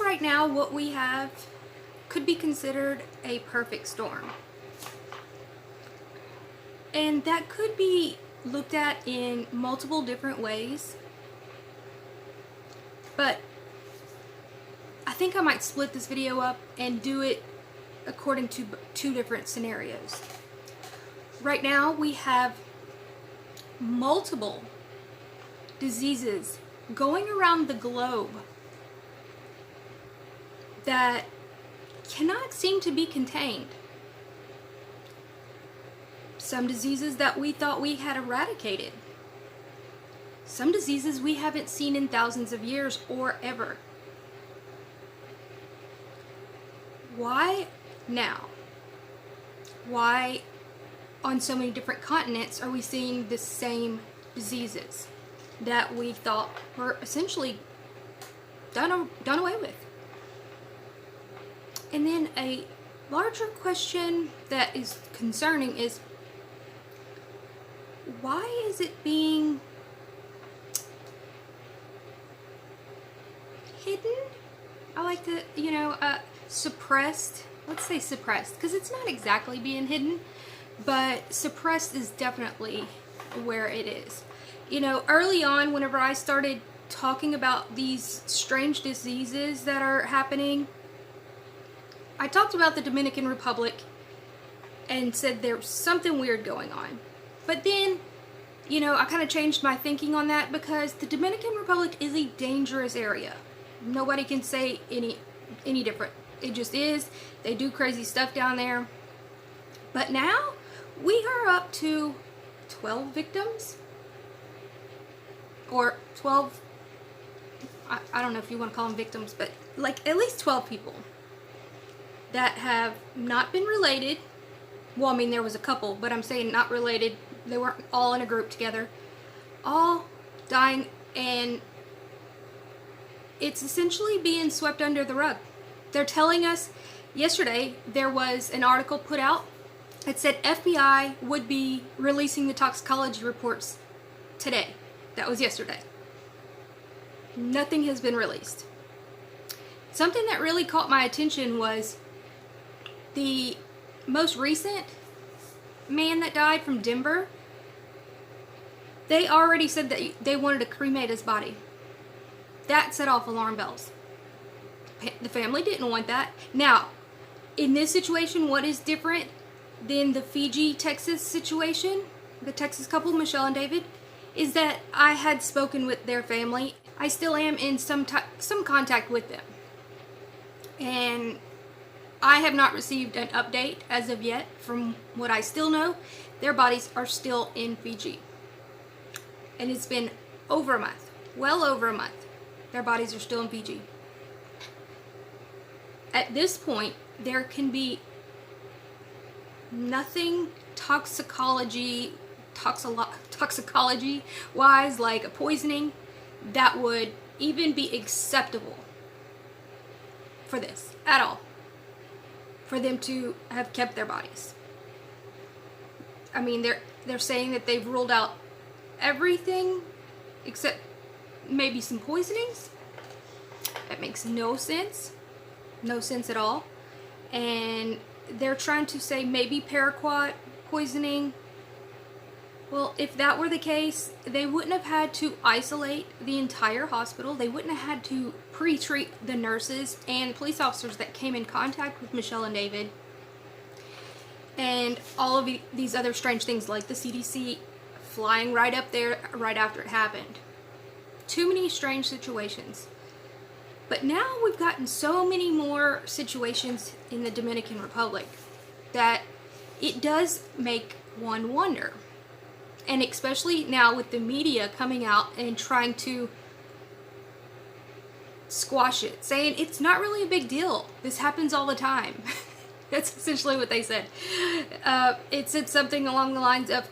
right now what we have could be considered a perfect storm. And that could be looked at in multiple different ways. But I think I might split this video up and do it according to two different scenarios. Right now we have multiple diseases going around the globe that cannot seem to be contained. Some diseases that we thought we had eradicated. Some diseases we haven't seen in thousands of years or ever. Why now? Why on so many different continents are we seeing the same diseases that we thought were essentially done away with? And then a larger question that is concerning is, why is it being hidden? I like to, suppressed. Let's say suppressed, because it's not exactly being hidden, but suppressed is definitely where it is. Early on, whenever I started talking about these strange diseases that are happening, I talked about the Dominican Republic and said there's something weird going on. But then, I kind of changed my thinking on that, because the Dominican Republic is a dangerous area. Nobody can say any different. It just is. They do crazy stuff down there. But now we are up to 12 victims, or 12, I don't know if you want to call them victims, but like at least 12 people that have not been related. Well, I mean, there was a couple, but I'm saying not related. They weren't all in a group together. All dying, and it's essentially being swept under the rug. They're telling us, yesterday there was an article put out. It said FBI would be releasing the toxicology reports today. That was yesterday. Nothing has been released. Something that really caught my attention was the most recent man that died from Denver. They already said that they wanted to cremate his body. That set off alarm bells. The family didn't want that. Now, in this situation, what is different than the Fiji, Texas situation, the Texas couple, Michelle and David, is that I had spoken with their family. I still am in some contact with them. And I have not received an update as of yet. From what I still know, their bodies are still in Fiji. And it's been over a month, well over a month. Their bodies are still in Fiji. At this point, there can be nothing toxicology wise, like a poisoning, that would even be acceptable for this at all, for them to have kept their bodies. I mean, they're saying that they've ruled out everything except maybe some poisonings. That makes no sense. No sense at all. And they're trying to say maybe paraquat poisoning. Well, if that were the case, they wouldn't have had to isolate the entire hospital. They wouldn't have had to pre-treat the nurses and police officers that came in contact with Michelle and David. And all of these other strange things, like the CDC flying right up there right after it happened. Too many strange situations. But now we've gotten so many more situations in the Dominican Republic that it does make one wonder. And especially now with the media coming out and trying to squash it, saying it's not really a big deal. This happens all the time. That's essentially what they said. It said something along the lines of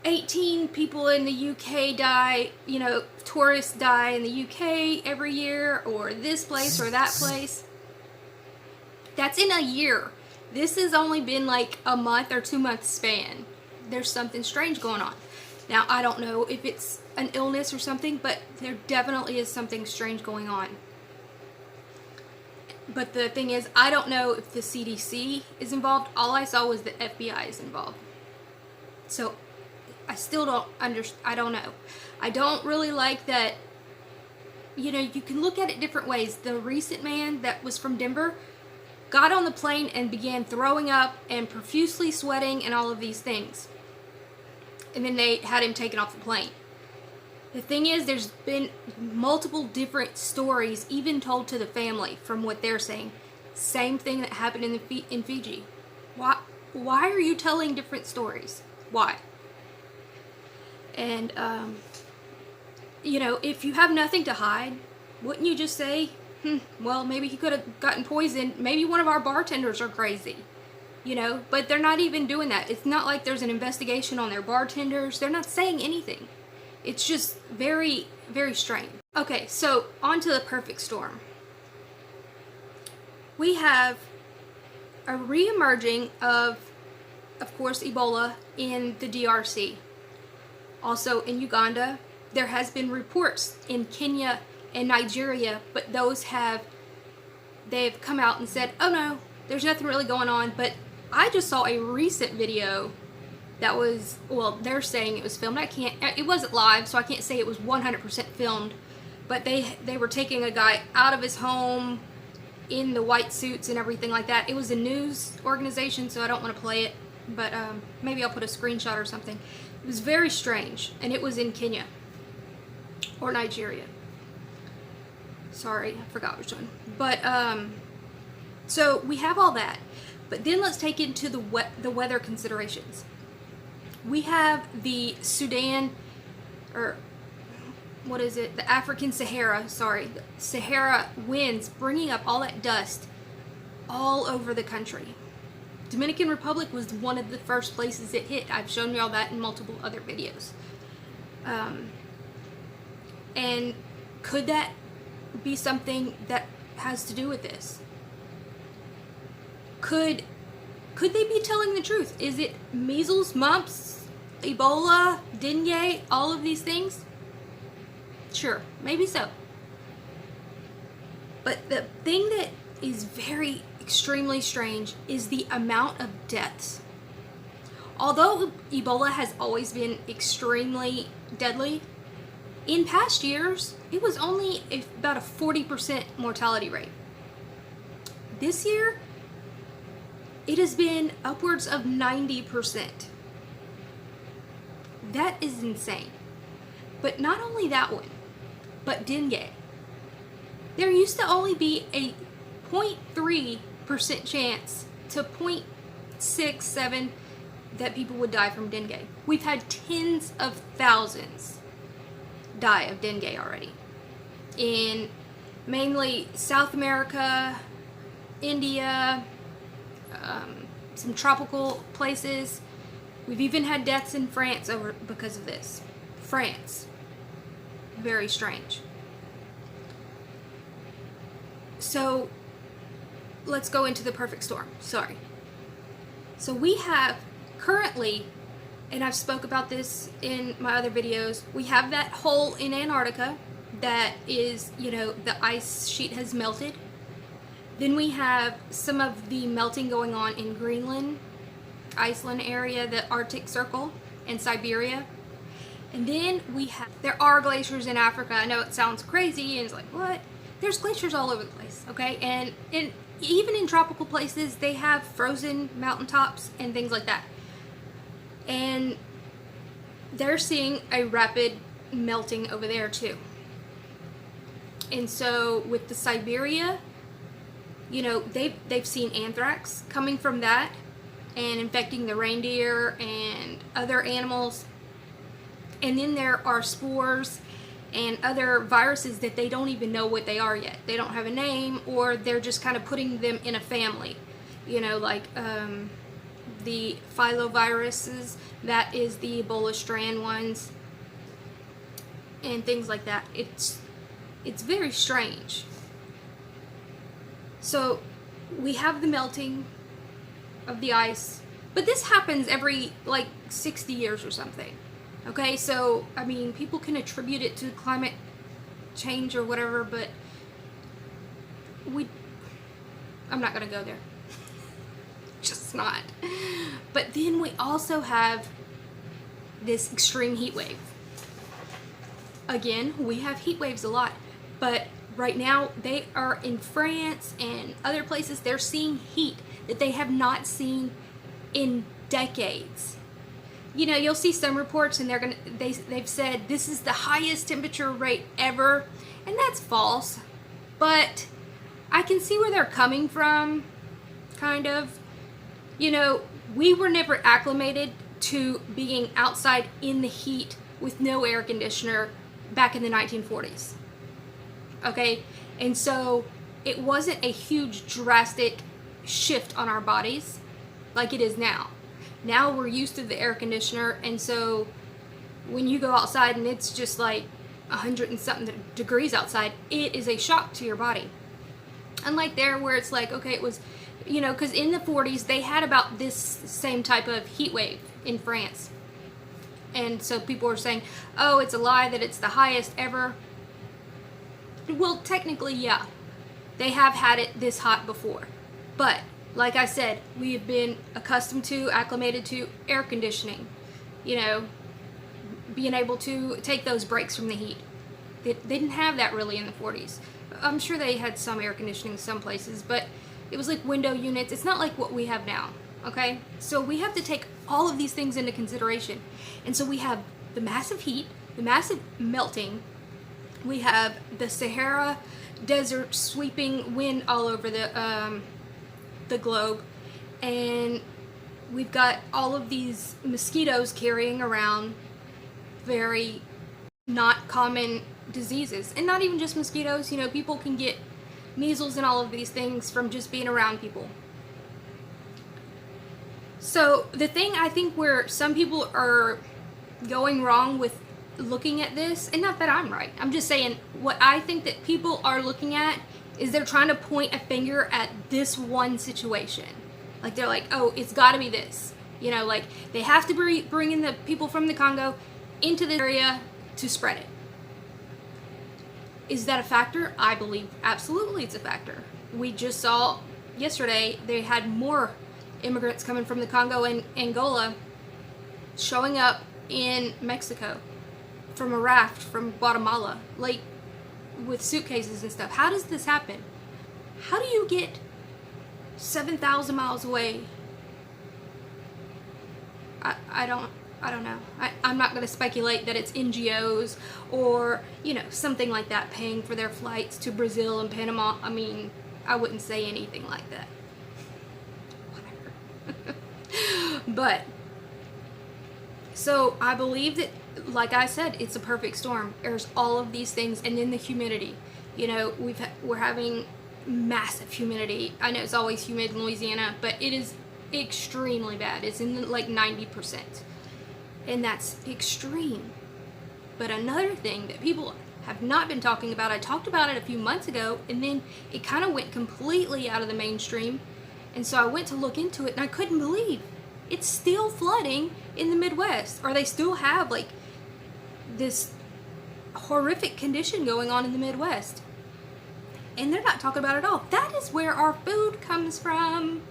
18 people in the UK die, tourists die in the UK every year, or this place or that place. That's in a year. This has only been like a month or 2 month span. There's something strange going on. Now, I don't know if it's an illness or something, but there definitely is something strange going on. But the thing is, I don't know if the CDC is involved. All I saw was the FBI is involved. So I still don't understand. I don't know. I don't really like that. You know, you can look at it different ways. The recent man that was from Denver got on the plane and began throwing up and profusely sweating and all of these things. And then they had him taken off the plane. The thing is, there's been multiple different stories even told to the family from what they're saying. Same thing that happened in Fiji. Why are you telling different stories? Why? And, you know, if you have nothing to hide, wouldn't you just say, well, maybe he could have gotten poisoned. Maybe one of our bartenders are crazy. You know, but they're not even doing that. It's not like there's an investigation on their bartenders. They're not saying anything. It's just very, very strange. Okay, so on to the perfect storm. We have a re-emerging of course, Ebola in the DRC. Also in Uganda. There has been reports in Kenya and Nigeria, but they've come out and said, oh no, there's nothing really going on. But I just saw a recent video that was, well, they're saying it was filmed. It wasn't live, so I can't say it was 100% filmed, but they were taking a guy out of his home in the white suits and everything like that. It was a news organization, so I don't want to play it, but maybe I'll put a screenshot or something. It was very strange, and it was in Kenya or Nigeria. Sorry, I forgot which one. But so we have all that, but then let's take into the weather considerations. We have the Sudan, or what is it? The African Sahara, sorry. The Sahara winds bringing up all that dust all over the country. Dominican Republic was one of the first places it hit. I've shown you all that in multiple other videos. And could that be something that has to do with this? Could they be telling the truth? Is it measles, mumps, Ebola, dengue, all of these things? Sure, maybe so. But the thing that is very extremely strange is the amount of deaths. Although Ebola has always been extremely deadly, in past years, it was only about a 40% mortality rate. This year, it has been upwards of 90%. That is insane. But not only that one, but dengue. There used to only be a 0.3% chance to 0.67 that people would die from dengue. We've had tens of thousands die of dengue already. In mainly South America, India, some tropical places. We've even had deaths in France because of this. France. Very strange. So, let's go into the perfect storm. Sorry. So we have currently, and I've spoke about this in my other videos, we have that hole in Antarctica that is, you know, the ice sheet has melted. Then we have some of the melting going on in Greenland, Iceland area, the Arctic Circle, and Siberia. And then there are glaciers in Africa. I know it sounds crazy, and it's like, what? There's glaciers all over the place, okay? And even in tropical places, they have frozen mountaintops and things like that. And they're seeing a rapid melting over there too. And so with the Siberia, you know, they've seen anthrax coming from that and infecting the reindeer and other animals. And then there are spores and other viruses that they don't even know what they are yet. They don't have a name, or they're just kind of putting them in a family. You know, like the filoviruses, that is the Ebola strand ones, and things like that. It's very strange. So we have the melting of the ice, but this happens every like 60 years or something. Okay, so I mean, people can attribute it to climate change or whatever, but I'm not going to go there. Just not. But then we also have this extreme heat wave. Again, we have heat waves a lot, but right now they are in France and other places. They're seeing heat that they have not seen in decades. You know, you'll see some reports and they've said this is the highest temperature rate ever, and that's false. But I can see where they're coming from, kind of. You know, we were never acclimated to being outside in the heat with no air conditioner back in the 1940s. Okay? And so it wasn't a huge drastic shift on our bodies like it is now. Now we're used to the air conditioner, and so when you go outside and it's just like 100 and something degrees outside, it is a shock to your body. Unlike there where it's like, okay, it was, you know, because in the 40s they had about this same type of heat wave in France. And so people were saying, oh, it's a lie that it's the highest ever. Well, technically, yeah. They have had it this hot before. But, like I said, we have been accustomed to, acclimated to air conditioning. You know, being able to take those breaks from the heat. They didn't have that really in the 40s. I'm sure they had some air conditioning some places, but it was like window units. It's not like what we have now, okay? So we have to take all of these things into consideration. And so we have the massive heat, the massive melting. We have the Sahara Desert sweeping wind all over the globe. And we've got all of these mosquitoes carrying around very not common diseases. And not even just mosquitoes, you know, people can get measles and all of these things from just being around people. So the thing I think where some people are going wrong with looking at this, and not that I'm right, I'm just saying what I think that people are looking at is they're trying to point a finger at this one situation. Like they're like, oh, it's got to be this. You know, like they have to bring in the people from the Congo into this area to spread it. Is that a factor? I believe absolutely it's a factor. We just saw yesterday they had more immigrants coming from the Congo and Angola showing up in Mexico from a raft from Guatemala, like with suitcases and stuff. How does this happen? How do you get 7,000 miles away? I don't know. I'm not going to speculate that it's NGOs or, you know, something like that paying for their flights to Brazil and Panama. I mean, I wouldn't say anything like that. Whatever. But, so I believe that, like I said, it's a perfect storm. There's all of these things, and then the humidity. You know, we're having massive humidity. I know it's always humid in Louisiana, but it is extremely bad. It's in like 90%. And that's extreme. But another thing that people have not been talking about, I talked about it a few months ago, and then it kind of went completely out of the mainstream. And so I went to look into it, and I couldn't believe it's still flooding in the Midwest. Or they still have like this horrific condition going on in the Midwest. And they're not talking about it at all. That is where our food comes from.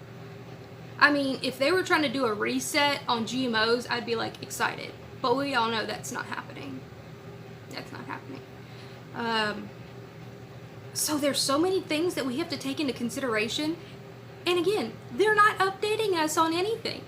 I mean, if they were trying to do a reset on GMOs, I'd be like excited. But we all know that's not happening. That's not happening. So there's so many things that we have to take into consideration. And again, they're not updating us on anything.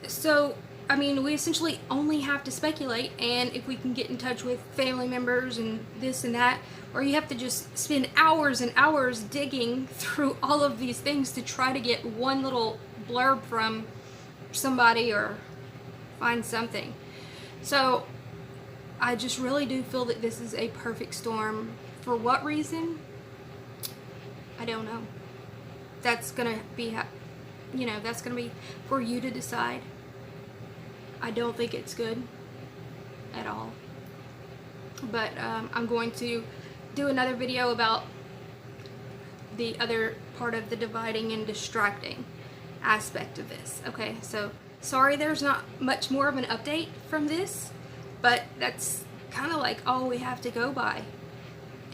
So, I mean, we essentially only have to speculate, and if we can get in touch with family members and this and that, or you have to just spend hours and hours digging through all of these things to try to get one little blurb from somebody or find something. So, I just really do feel that this is a perfect storm. For what reason? I don't know. That's gonna be, you know, that's gonna be for you to decide. I don't think it's good at all. But I'm going to do another video about the other part of the dividing and distracting aspect of this. Okay, so sorry there's not much more of an update from this, but that's kind of like all we have to go by.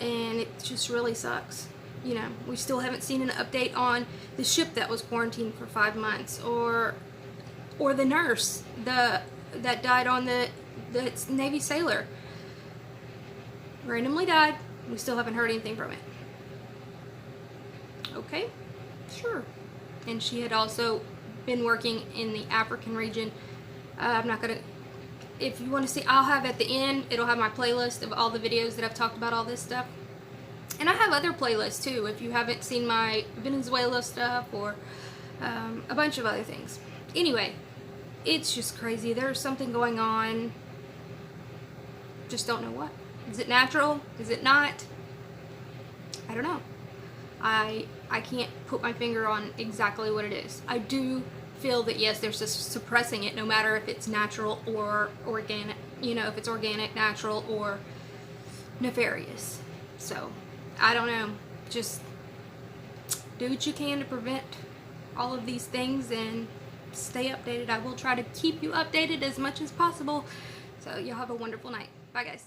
and it just really sucks. You know, we still haven't seen an update on the ship that was quarantined for 5 months, or the nurse that died on the Navy sailor. Randomly died. We still haven't heard anything from it. Okay, sure. And she had also been working in the African region. I'm not gonna, if you want to see, I'll have at the end, it'll have my playlist of all the videos that I've talked about all this stuff. And I have other playlists too, if you haven't seen my Venezuela stuff, or a bunch of other things. Anyway, it's just crazy. There's something going on. Just don't know what. Is it natural? Is it not? I don't know. I can't put my finger on exactly what it is. I do feel that yes, there's just suppressing it, no matter if it's natural or organic. You know, if it's organic, natural, or nefarious. So, I don't know. Just do what you can to prevent all of these things and stay updated. I will try to keep you updated as much as possible. So, y'all have a wonderful night. Bye, guys.